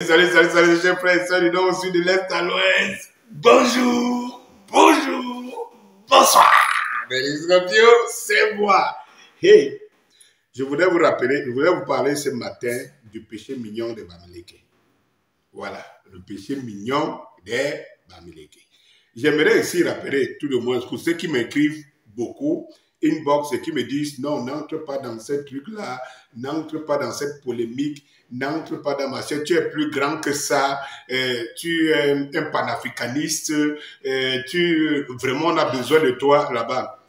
Salut, chers frères et sœurs du nord au sud, de l'est à l'ouest. Bonjour, bonsoir. Mes amis, c'est moi. Hey, je voulais vous parler ce matin du péché mignon des Bamileke. Voilà, le péché mignon des Bamileke. J'aimerais aussi rappeler, tout le monde, pour ceux qui m'écrivent beaucoup, inbox et qui me disent non, n'entre pas dans ce truc-là, n'entre pas dans cette polémique, n'entre pas dans ma chaîne, tu es plus grand que ça, tu es un panafricaniste, vraiment on a besoin de toi là-bas.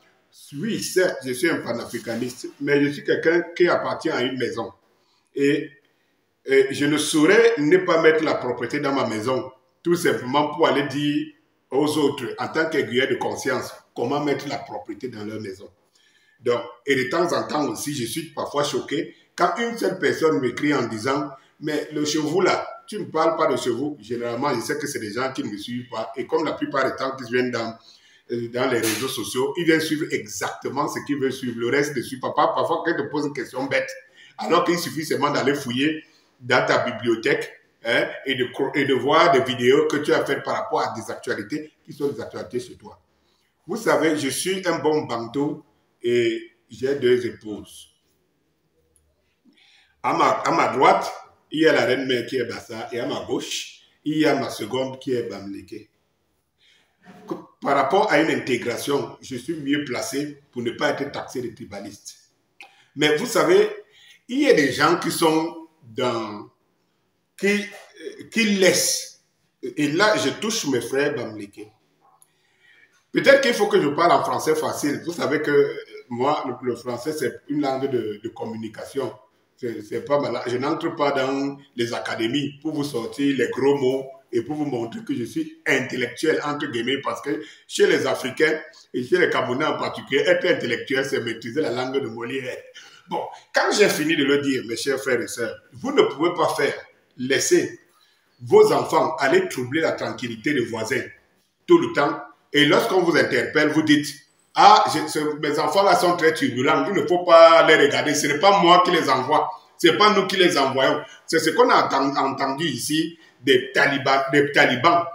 Oui, certes, je suis un panafricaniste, mais je suis quelqu'un qui appartient à une maison. Et je ne saurais ne pas mettre la propriété dans ma maison, tout simplement pour aller dire aux autres, en tant qu'aiguilleur de conscience, comment mettre la propriété dans leur maison. Donc, et de temps en temps aussi, je suis parfois choqué quand une seule personne m'écrit en disant « Mais le chevaux là, tu ne me parles pas de chevaux ». Généralement, je sais que c'est des gens qui ne me suivent pas. Et comme la plupart des temps qu'ils viennent dans les réseaux sociaux, ils viennent suivre exactement ce qu'ils veulent suivre. Le reste ne suit pas. Parfois, quand ils te posent une question bête, alors qu'il suffit seulement d'aller fouiller dans ta bibliothèque et de voir des vidéos que tu as faites par rapport à des actualités qui sont des actualités chez toi. Vous savez, je suis un bon bantou et j'ai deux épouses. À ma droite, il y a la reine-mère qui est Bassa et à ma gauche, il y a ma seconde qui est Bamileke. Par rapport à une intégration, je suis mieux placé pour ne pas être taxé de tribaliste. Mais vous savez, il y a des gens qui sont dans... qui laissent. Et là, je touche mes frères Bamileke. Peut-être qu'il faut que je parle en français facile. Vous savez que moi, le français, c'est une langue de communication. C'est pas mal. Je n'entre pas dans les académies pour vous sortir les gros mots et pour vous montrer que je suis intellectuel, entre guillemets, parce que chez les Africains et chez les Camerounais en particulier, être intellectuel, c'est maîtriser la langue de Molière. Bon, quand j'ai fini de le dire, mes chers frères et sœurs, vous ne pouvez pas laisser vos enfants aller troubler la tranquillité des voisins tout le temps. Et lorsqu'on vous interpelle, vous dites « Ah, mes enfants-là sont très turbulents, il ne faut pas les regarder. Ce n'est pas moi qui les envoie, ce n'est pas nous qui les envoyons. » C'est ce qu'on a entendu ici des talibans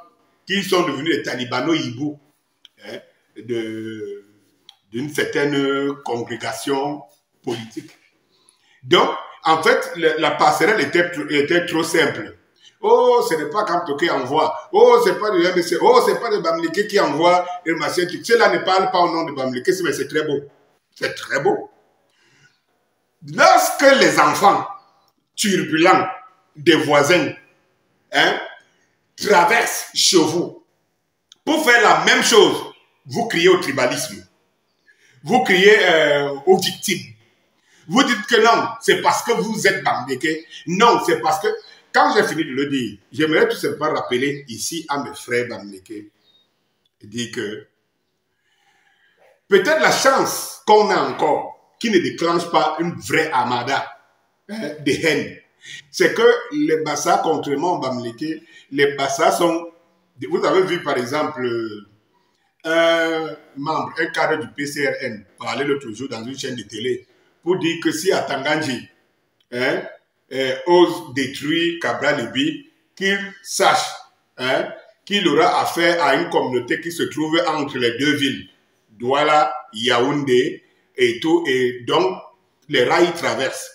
qui sont devenus des talibano-hibou d'une certaine congrégation politique. Donc, en fait, la passerelle était trop simple. Oh, ce n'est pas Kamto qui envoie. Oh, ce n'est pas de MBC. Oh, ce n'est pas de Bamileke qui envoie le machin. Cela ne parle pas au nom de Bamileke, mais c'est très beau. C'est très beau. Lorsque les enfants turbulents des voisins traversent chez vous pour faire la même chose, vous criez au tribalisme. Vous criez aux victimes. Vous dites que non, c'est parce que vous êtes Bamileke. Non, c'est parce que... Quand j'ai fini de le dire, j'aimerais tout simplement rappeler ici à mes frères Bamileke et dire que peut-être la chance qu'on a encore, qui ne déclenche pas une vraie armada de haine, c'est que les Bassa, contrairement aux Bamileke, les Bassa sont... Vous avez vu par exemple un cadre du PCRN parler l'autre jour dans une chaîne de télé pour dire que si à Tanganji, ose détruire Cabral-Libi, qu'il sache qu'il aura affaire à une communauté qui se trouve entre les deux villes, Douala, Yaoundé et tout, et donc les rails traversent.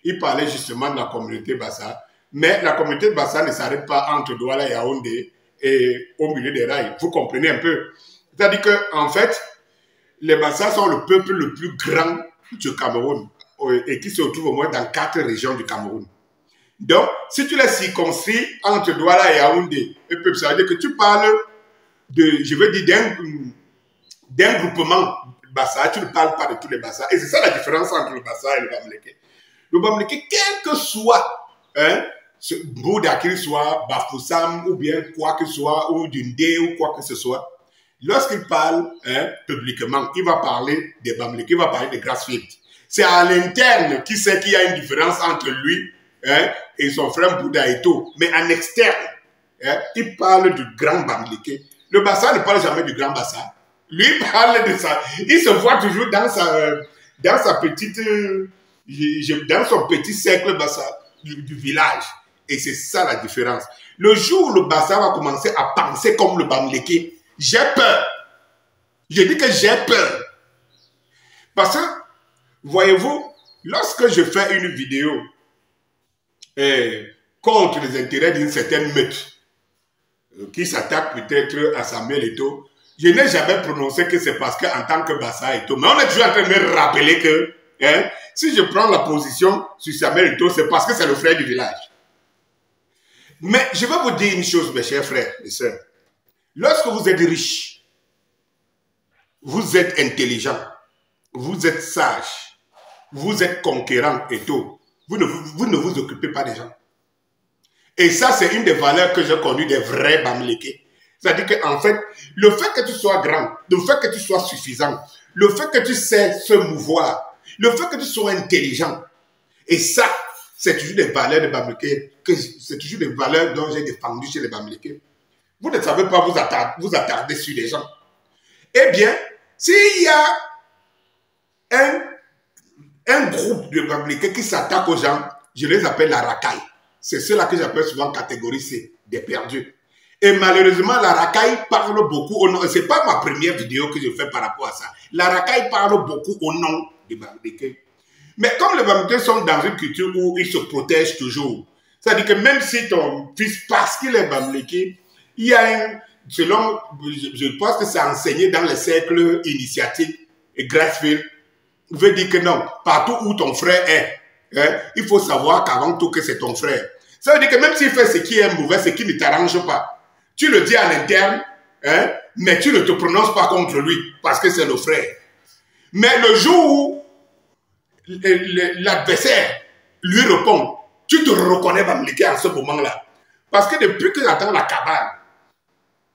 Il parlait justement de la communauté Bassa, mais la communauté Bassa ne s'arrête pas entre Douala et Yaoundé et au milieu des rails. Vous comprenez un peu? C'est-à-dire qu'en fait, les Bassa sont le peuple le plus grand du Cameroun et qui se trouve au moins dans 4 régions du Cameroun. Donc, si tu les circonscris entre Douala et Yaoundé, ça veut dire que tu parles je veux dire, d'un groupement Bassa, tu ne parles pas de tous les Bassa. Et c'est ça la différence entre le Bassa et le Bamileke. Le Bamileke, quel que soit, Bouddha qu'il soit, Bafoussam, ou bien quoi que ce soit, ou Dundé, ou quoi que ce soit, lorsqu'il parle publiquement, il va parler des Bamileke, il va parler de Grassfield. C'est à l'interne qu'il sait qu'il y a une différence entre lui et son frère Bouddha Eto. Mais en externe, il parle du grand Bamileke. Le Bassa ne parle jamais du grand Bassa. Lui parle de ça. Il se voit toujours dans sa petite, dans son petit cercle Bassa du village. Et c'est ça la différence. Le jour où le Bassa va commencer à penser comme le Bamileke, j'ai peur. Je dis que j'ai peur. Parce que, voyez-vous, lorsque je fais une vidéo contre les intérêts d'une certaine meute, qui s'attaque peut-être à Samuel Eto'o, je n'ai jamais prononcé que c'est parce qu'en tant que Bassa Eto'o, mais on est toujours en train de me rappeler que si je prends la position sur Samuel Eto'o, c'est parce que c'est le frère du village. Mais je vais vous dire une chose, mes chers frères et sœurs. Lorsque vous êtes riche, vous êtes intelligent, vous êtes sage, vous êtes conquérant et tout, vous ne vous occupez pas des gens. Et ça, c'est une des valeurs que j'ai connues des vrais Bamileke. C'est-à-dire qu'en fait, le fait que tu sois grand, le fait que tu sois suffisant, le fait que tu sais se mouvoir, le fait que tu sois intelligent, et ça, c'est toujours des valeurs de Bamileke, c'est toujours des valeurs dont j'ai défendu chez les Bamileke. Vous ne savez pas vous attarder sur les gens. Eh bien, s'il y a un groupe de Bamileke qui s'attaque aux gens, je les appelle la racaille. C'est ceux-là que j'appelle souvent catégorie C, des perdus. Et malheureusement, la racaille parle beaucoup au nom. Ce n'est pas ma première vidéo que je fais par rapport à ça. La racaille parle beaucoup au nom des Bamileke. Mais comme les Bamileke sont dans une culture où ils se protègent toujours, c'est-à-dire que même si ton fils, parce qu'il est Bamileke, il y a selon, je pense que c'est enseigné dans les cercles initiatiques et Grassfield, veut dire que non, partout où ton frère est, il faut savoir qu'avant tout que c'est ton frère. Ça veut dire que même s'il fait ce qui est mauvais, ce qui ne t'arrange pas, tu le dis à l'interne, mais tu ne te prononces pas contre lui parce que c'est le frère. Mais le jour où l'adversaire lui répond, tu te reconnais Bamileke en ce moment-là. Parce que depuis que j'attends la cabane,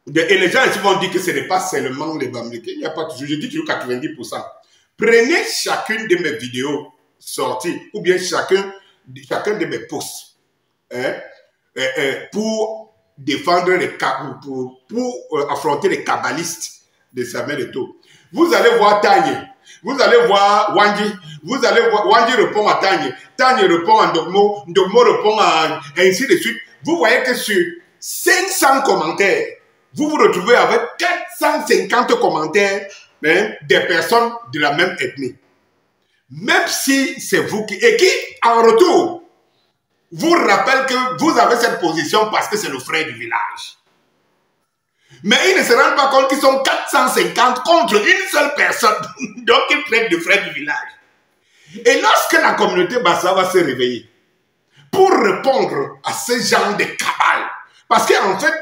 et les gens ici vont dire que ce n'est pas seulement les Bamileke, il n'y a pas toujours, je dis toujours 90%. Prenez chacune de mes vidéos sorties, ou bien chacun de mes posts, pour défendre pour affronter les kabbalistes de Samuel Eto'o. Vous allez voir Tanye, vous allez voir Wanji, vous allez voir Wanji répond à Tanye, Tanye répond à Ndogmo, Ndogmo répond à ainsi de suite. Vous voyez que sur 500 commentaires, vous vous retrouvez avec 450 commentaires des personnes de la même ethnie. Même si c'est vous qui en retour, vous rappelle que vous avez cette position parce que c'est le frère du village. Mais ils ne se rendent pas compte qu'ils sont 450 contre une seule personne. Donc ils traitent de frère du village. Et lorsque la communauté Bassa va se réveiller pour répondre à ce genre de cabale, parce qu'en fait,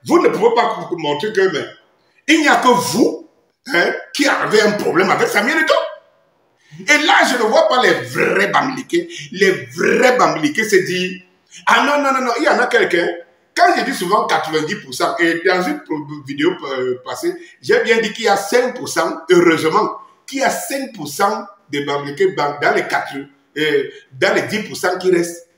vous ne pouvez pas montrer que il n'y a que vous qui avez un problème avec Samuel Eto'o. Et là, je ne vois pas les vrais Bamileke. Les vrais Bamileke se disent, ah non, non, non, non, il y en a quelqu'un. Quand je dis souvent 90%, et dans une vidéo passée, j'ai bien dit qu'il y a 5%, heureusement, qu'il y a 5% de Bamileke dans les 10% qui restent,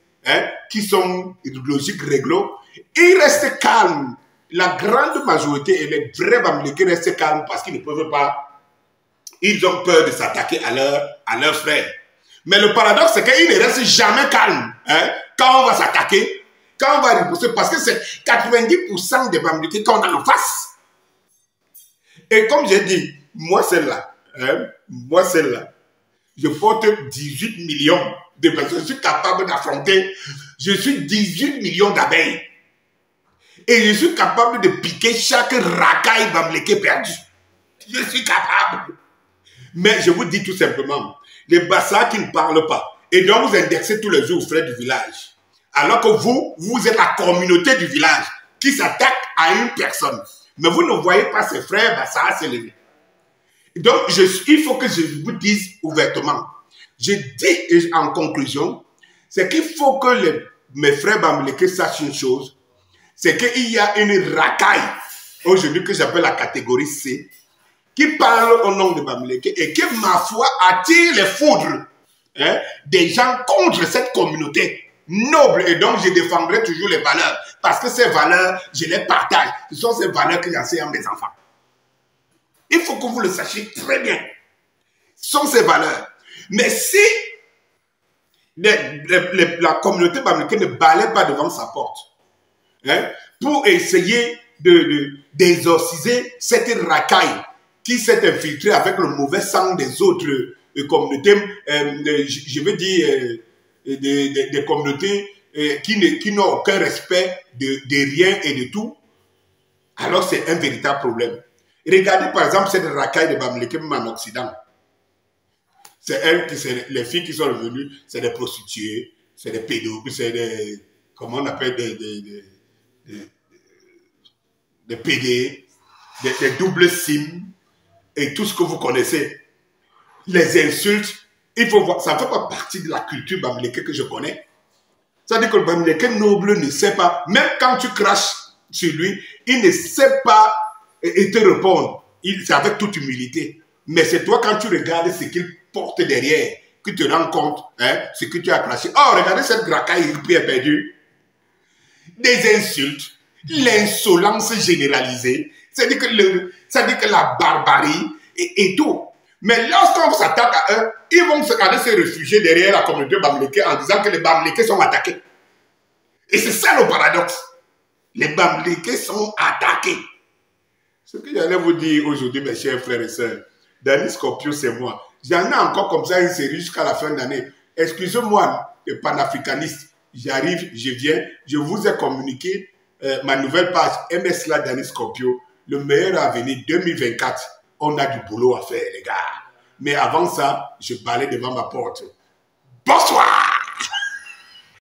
qui sont logiques réglo. Ils restent calmes. La grande majorité et les vrais Bamileke restent calmes parce qu'ils ne peuvent pas. Ils ont peur de s'attaquer à leurs frères. Mais le paradoxe, c'est qu'ils ne restent jamais calmes. Quand on va s'attaquer, quand on va riposter, parce que c'est 90% des Bamileke qu'on a en face. Et comme j'ai dit, moi celle-là, je porte 18 millions de personnes. Je suis capable d'affronter, je suis 18 millions d'abeilles. Et je suis capable de piquer chaque racaille Bamileke perdu. Je suis capable. Mais je vous dis tout simplement, les Bassa qui ne parlent pas, et donc vous indexez tous les jours aux frères du village, alors que vous êtes la communauté du village qui s'attaque à une personne. Mais vous ne voyez pas ces frères Bassa s'élever. Donc, il faut que je vous dise ouvertement. Je dis en conclusion, c'est qu'il faut que mes frères Bamileke sachent une chose, c'est qu'il y a une racaille, aujourd'hui que j'appelle la catégorie C, qui parle au nom de Bamileke et qui, ma foi, attire les foudres des gens contre cette communauté noble. Et donc, je défendrai toujours les valeurs. Parce que ces valeurs, je les partage. Ce sont ces valeurs que j'enseigne à mes enfants. Il faut que vous le sachiez très bien. Ce sont ces valeurs. Mais si La communauté bamileke ne balaie pas devant sa porte. Hein, pour essayer d'exorciser cette racaille qui s'est infiltrée avec le mauvais sang des autres communautés, je veux dire des communautés qui n'ont aucun respect de rien et de tout. Alors c'est un véritable problème. Regardez par exemple cette racaille de bamileke même en Occident. C'est les filles qui sont revenues, c'est des prostituées, c'est des pédophiles, c'est des, comment on appelle, des PD, des doubles SIM et tout ce que vous connaissez. Les insultes, il faut voir, ça ne fait pas partie de la culture bamileke que je connais. Ça veut dire que le bamileke noble ne sait pas, même quand tu craches sur lui, il ne sait pas te répondre. C'est avec toute humilité. Mais c'est toi quand tu regardes ce qu'il porte derrière, que tu te rends compte, hein, ce que tu as craché. Oh, regardez cette gracaille qui est perdue. Des insultes, l'insolence généralisée, c'est-à-dire que la barbarie et tout. Mais lorsqu'on s'attaque à eux, ils vont aller se réfugier derrière la communauté bamileke en disant que les bamileke sont attaqués. Et c'est ça le paradoxe. Les bamileke sont attaqués. Ce que j'allais vous dire aujourd'hui, mes chers frères et sœurs, Danny Scorpio, c'est moi. J'en ai encore comme ça une série jusqu'à la fin d'année. Excusez-moi, les panafricanistes. J'arrive, je viens, je vous ai communiqué ma nouvelle page MS Danny Scorpio, le meilleur avenir 2024. On a du boulot à faire, les gars. Mais avant ça, je balaye devant ma porte. Bonsoir!